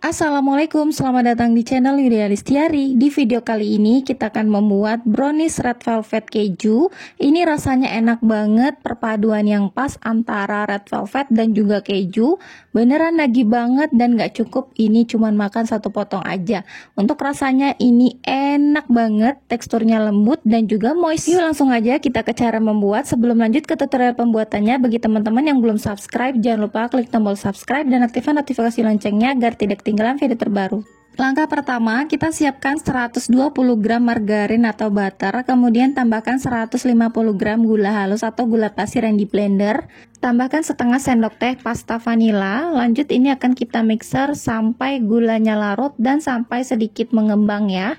Assalamualaikum, selamat datang di channel Yulia Listiari. Di video kali ini kita akan membuat brownies red velvet keju. Ini rasanya enak banget, perpaduan yang pas antara red velvet dan juga keju. Beneran nagih banget dan gak cukup ini cuman makan satu potong aja. Untuk rasanya ini enak banget, teksturnya lembut dan juga moist. Yuk langsung aja kita ke cara membuat. Sebelum lanjut ke tutorial pembuatannya, bagi teman-teman yang belum subscribe, jangan lupa klik tombol subscribe dan aktifkan notifikasi loncengnya agar tidak ketinggalan video terbaru. Langkah pertama, kita siapkan 120 gram margarin atau butter, kemudian tambahkan 150 gram gula halus atau gula pasir yang di blender, tambahkan setengah sendok teh pasta vanila. Lanjut ini akan kita mixer sampai gulanya larut dan sampai sedikit mengembang ya.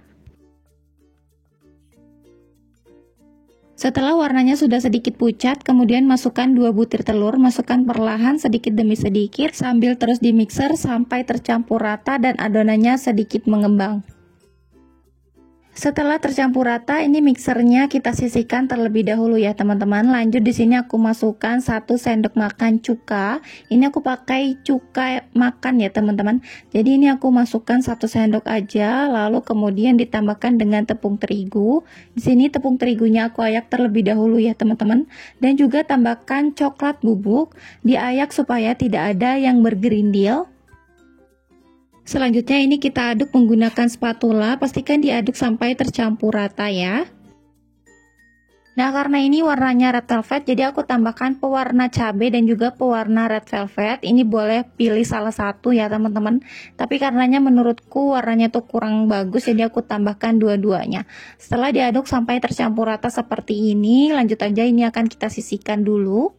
Setelah warnanya sudah sedikit pucat, kemudian masukkan 2 butir telur, masukkan perlahan sedikit demi sedikit sambil terus di mixer sampai tercampur rata dan adonannya sedikit mengembang. Setelah tercampur rata, ini mixernya kita sisihkan terlebih dahulu ya teman-teman. Lanjut di sini aku masukkan 1 sendok makan cuka. Ini aku pakai cuka makan ya teman-teman. Jadi ini aku masukkan 1 sendok aja, lalu kemudian ditambahkan dengan tepung terigu. Di sini tepung terigunya aku ayak terlebih dahulu ya teman-teman. Dan juga tambahkan coklat bubuk, diayak supaya tidak ada yang bergerindil. Selanjutnya ini kita aduk menggunakan spatula, pastikan diaduk sampai tercampur rata ya. Nah karena ini warnanya red velvet, jadi aku tambahkan pewarna cabai dan juga pewarna red velvet. Ini boleh pilih salah satu ya teman-teman. Tapi karenanya menurutku warnanya tuh kurang bagus, jadi aku tambahkan dua-duanya. Setelah diaduk sampai tercampur rata seperti ini, lanjut aja ini akan kita sisihkan dulu.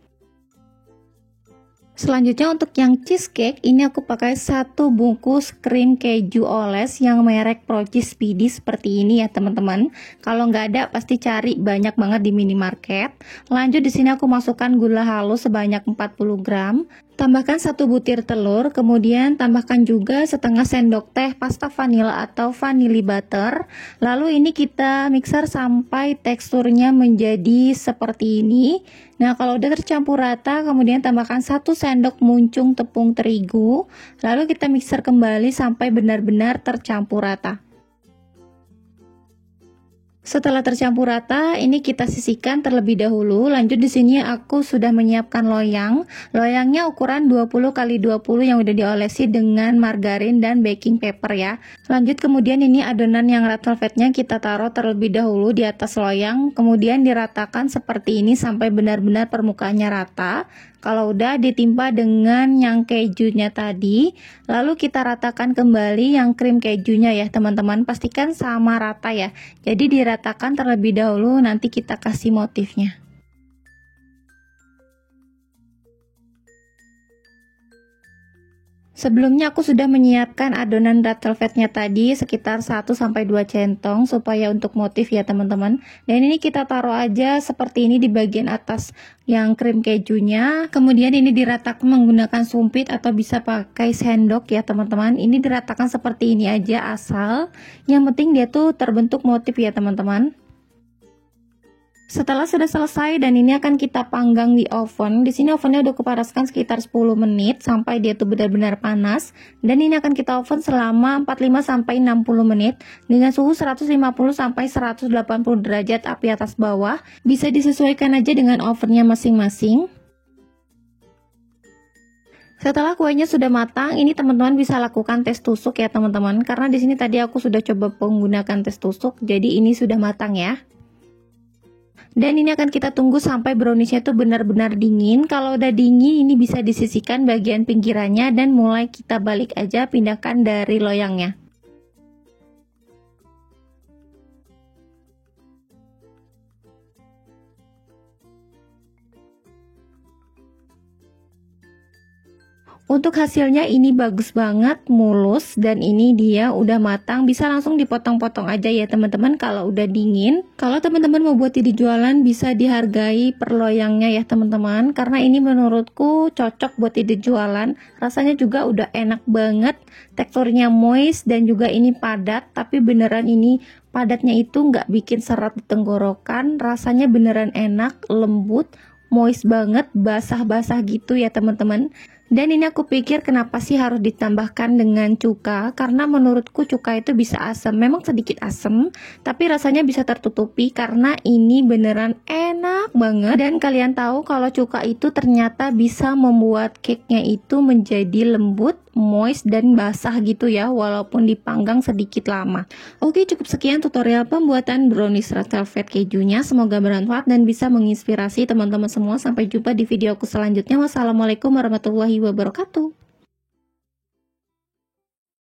Selanjutnya untuk yang cheesecake, ini aku pakai 1 bungkus krim keju oles yang merek Procis Speedy seperti ini ya teman-teman. Kalau nggak ada pasti cari, banyak banget di minimarket. Lanjut di sini aku masukkan gula halus sebanyak 40 gram. Tambahkan 1 butir telur, kemudian tambahkan juga setengah sendok teh pasta vanila atau vanilla butter. Lalu ini kita mixer sampai teksturnya menjadi seperti ini. Nah kalau udah tercampur rata, kemudian tambahkan 1 sendok muncung tepung terigu. Lalu kita mixer kembali sampai benar-benar tercampur rata. Setelah tercampur rata, ini kita sisihkan terlebih dahulu. Lanjut di sini aku sudah menyiapkan loyang. Loyangnya ukuran 20 x 20 yang udah diolesi dengan margarin dan baking paper ya. Lanjut kemudian ini adonan yang red velvetnya kita taruh terlebih dahulu di atas loyang, kemudian diratakan seperti ini sampai benar-benar permukaannya rata. Kalau udah ditimpa dengan yang kejunya tadi, lalu kita ratakan kembali yang krim kejunya ya teman-teman. Pastikan sama rata ya. Jadi diratakan terlebih dahulu, nanti kita kasih motifnya. Sebelumnya aku sudah menyiapkan adonan red velvetnya tadi sekitar 1-2 centong supaya untuk motif ya teman-teman. Dan ini kita taruh aja seperti ini di bagian atas yang krim kejunya. Kemudian ini diratakan menggunakan sumpit atau bisa pakai sendok ya teman-teman. Ini diratakan seperti ini aja asal. Yang penting dia tuh terbentuk motif ya teman-teman. Setelah sudah selesai dan ini akan kita panggang di oven. Di sini ovennya udah kupanaskan sekitar 10 menit sampai dia tuh benar-benar panas. Dan ini akan kita oven selama 45 sampai 60 menit dengan suhu 150 sampai 180 derajat api atas bawah. Bisa disesuaikan aja dengan ovennya masing-masing. Setelah kuenya sudah matang, ini teman-teman bisa lakukan tes tusuk ya teman-teman. Karena di sini tadi aku sudah coba menggunakan tes tusuk, jadi ini sudah matang ya. Dan ini akan kita tunggu sampai browniesnya tuh benar-benar dingin. Kalau udah dingin, ini bisa disisihkan bagian pinggirannya dan mulai kita balik aja, pindahkan dari loyangnya. Untuk hasilnya ini bagus banget, mulus, dan ini dia udah matang. Bisa langsung dipotong-potong aja ya teman-teman kalau udah dingin. Kalau teman-teman mau buat ide jualan, bisa dihargai per loyangnya ya teman-teman. Karena ini menurutku cocok buat ide jualan. Rasanya juga udah enak banget, teksturnya moist dan juga ini padat. Tapi beneran ini padatnya itu nggak bikin seret di tenggorokan. Rasanya beneran enak, lembut, moist banget, basah-basah gitu ya teman-teman. Dan ini aku pikir kenapa sih harus ditambahkan dengan cuka, karena menurutku cuka itu bisa asam, memang sedikit asam, tapi rasanya bisa tertutupi karena ini beneran enak banget. Dan kalian tahu kalau cuka itu ternyata bisa membuat cake-nya itu menjadi lembut, moist, dan basah gitu ya, walaupun dipanggang sedikit lama. Oke, cukup sekian tutorial pembuatan brownies red velvet kejunya, semoga bermanfaat dan bisa menginspirasi teman-teman semua. Sampai jumpa di videoku selanjutnya. Wassalamualaikum warahmatullahi wabarakatuh.